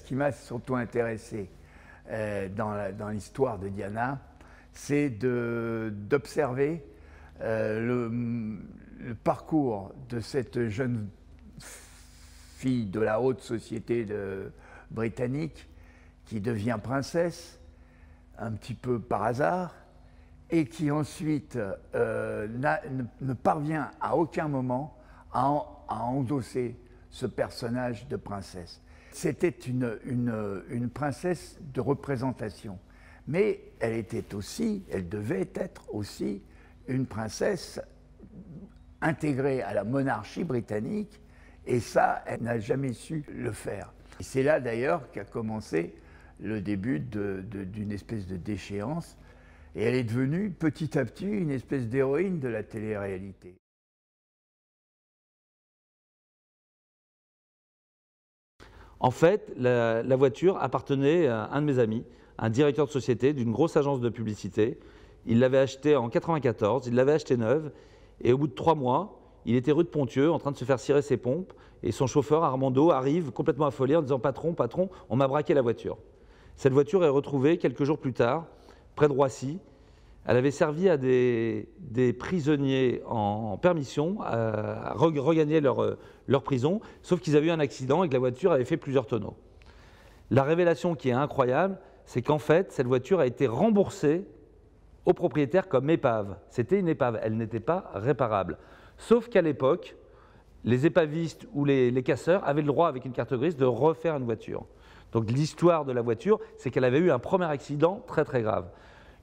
qui m'a surtout intéressé dans l'histoire de Diana, c'est d'observer le parcours de cette jeune fille de la haute société britannique qui devient princesse, un petit peu par hasard, et qui ensuite ne parvient à aucun moment à endosser ce personnage de princesse. C'était une princesse de représentation, mais elle devait être aussi une princesse intégrée à la monarchie britannique, et ça, elle n'a jamais su le faire. C'est là d'ailleurs qu'a commencé le début d'une espèce de déchéance, et elle est devenue petit à petit une espèce d'héroïne de la télé-réalité. En fait, la voiture appartenait à un de mes amis, un directeur de société d'une grosse agence de publicité. Il l'avait achetée en 1994, il l'avait achetée neuve, et au bout de 3 mois, il était rue de Ponthieu en train de se faire cirer ses pompes, et son chauffeur Armando arrive complètement affolé en disant « Patron, patron, on m'a braqué la voiture ». Cette voiture est retrouvée quelques jours plus tard, près de Roissy. Elle avait servi à des prisonniers en permission à regagner leur prison, sauf qu'ils avaient eu un accident et que la voiture avait fait plusieurs tonneaux. La révélation qui est incroyable, c'est qu'en fait, cette voiture a été remboursée au propriétaire comme épave. C'était une épave, elle n'était pas réparable. Sauf qu'à l'époque, les épavistes ou les casseurs avaient le droit, avec une carte grise, de refaire une voiture. Donc l'histoire de la voiture, c'est qu'elle avait eu un premier accident très très grave.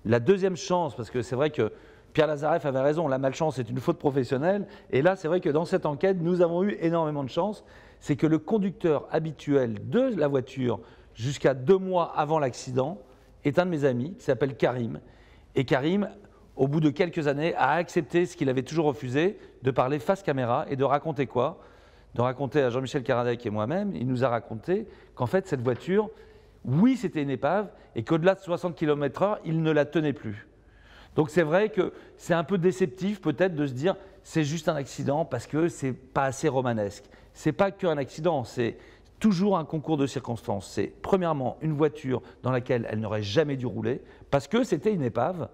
La deuxième chance, parce que c'est vrai que Pierre Lazareff avait raison, la malchance est une faute professionnelle, et là c'est vrai que dans cette enquête, nous avons eu énormément de chance, c'est que le conducteur habituel de la voiture jusqu'à 2 mois avant l'accident est un de mes amis qui s'appelle Karim. Et Karim, au bout de quelques années, a accepté ce qu'il avait toujours refusé, de parler face caméra et de raconter quoi? De raconter à Jean-Michel Caradec et moi-même, il nous a raconté qu'en fait cette voiture, oui c'était une épave, et qu'au-delà de 60 km/h, il ne la tenait plus. Donc c'est vrai que c'est un peu déceptif peut-être de se dire c'est juste un accident parce que c'est pas assez romanesque. C'est pas qu'un accident, c'est toujours un concours de circonstances. C'est premièrement une voiture dans laquelle elle n'aurait jamais dû rouler parce que c'était une épave,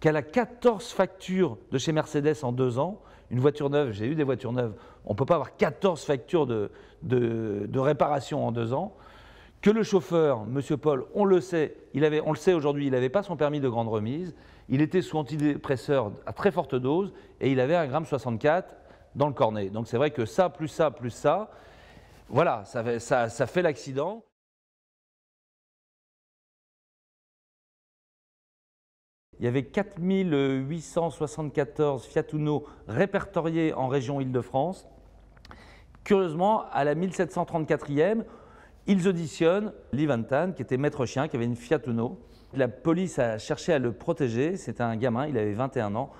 qu'elle a 14 factures de chez Mercedes en 2 ans. Une voiture neuve, j'ai eu des voitures neuves, on ne peut pas avoir 14 factures de réparation en 2 ans. Que le chauffeur, M. Paul, on le sait aujourd'hui, il n'avait pas son permis de grande remise, il était sous antidépresseur à très forte dose et il avait 1,64 g dans le cornet. Donc c'est vrai que ça, plus ça, plus ça, voilà, ça fait l'accident. Il y avait 4874 Fiat Uno répertoriés en région Île-de-France. Curieusement, à la 1734e, ils auditionnent Lee Van Tan, qui était maître chien, qui avait une Fiat Uno. La police a cherché à le protéger, c'était un gamin, il avait 21 ans.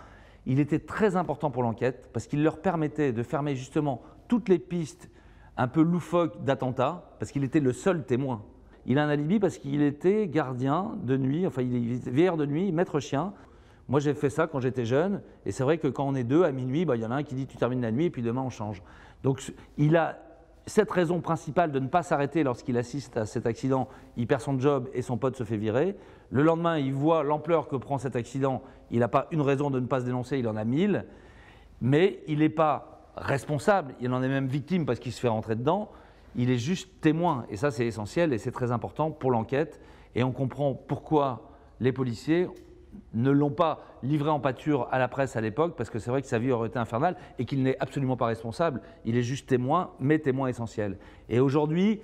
Il était très important pour l'enquête parce qu'il leur permettait de fermer justement toutes les pistes un peu loufoques d'attentats, parce qu'il était le seul témoin. Il a un alibi parce qu'il était gardien de nuit, enfin il est veilleur de nuit, maître chien. Moi j'ai fait ça quand j'étais jeune, et c'est vrai que quand on est 2 à minuit, il y en a un qui dit tu termines la nuit et puis demain on change. Donc il a cette raison principale de ne pas s'arrêter lorsqu'il assiste à cet accident, il perd son job et son pote se fait virer. Le lendemain, il voit l'ampleur que prend cet accident, il n'a pas une raison de ne pas se dénoncer, il en a 1000, mais il n'est pas responsable, il en est même victime parce qu'il se fait rentrer dedans. Il est juste témoin, et ça c'est essentiel et c'est très important pour l'enquête. Et on comprend pourquoi les policiers ne l'ont pas livré en pâture à la presse à l'époque, parce que c'est vrai que sa vie aurait été infernale et qu'il n'est absolument pas responsable. Il est juste témoin, mais témoin essentiel. Et aujourd'hui,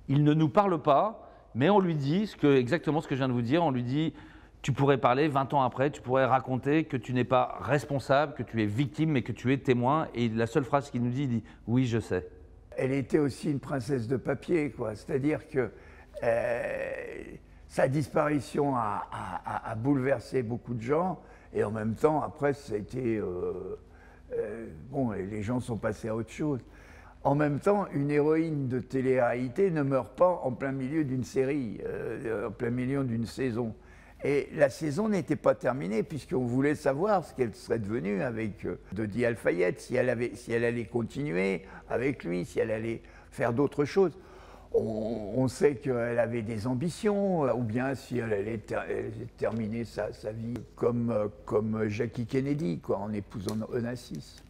il ne nous parle pas, mais on lui dit exactement ce que je viens de vous dire. On lui dit tu pourrais parler 20 ans après, tu pourrais raconter que tu n'es pas responsable, que tu es victime, mais que tu es témoin. Et la seule phrase qu'il nous dit, il dit oui, je sais. Elle était aussi une princesse de papier, quoi. C'est-à-dire que sa disparition a bouleversé beaucoup de gens, et en même temps, après, ça a été bon, les gens sont passés à autre chose. En même temps, une héroïne de télé-réalité ne meurt pas en plein milieu d'une série, en plein milieu d'une saison. Et la saison n'était pas terminée, puisqu'on voulait savoir ce qu'elle serait devenue avec Dodi Al-Fayed, si elle allait continuer avec lui, si elle allait faire d'autres choses. On sait qu'elle avait des ambitions, ou bien si elle allait terminer sa vie comme Jackie Kennedy, quoi, en épousant Onassis.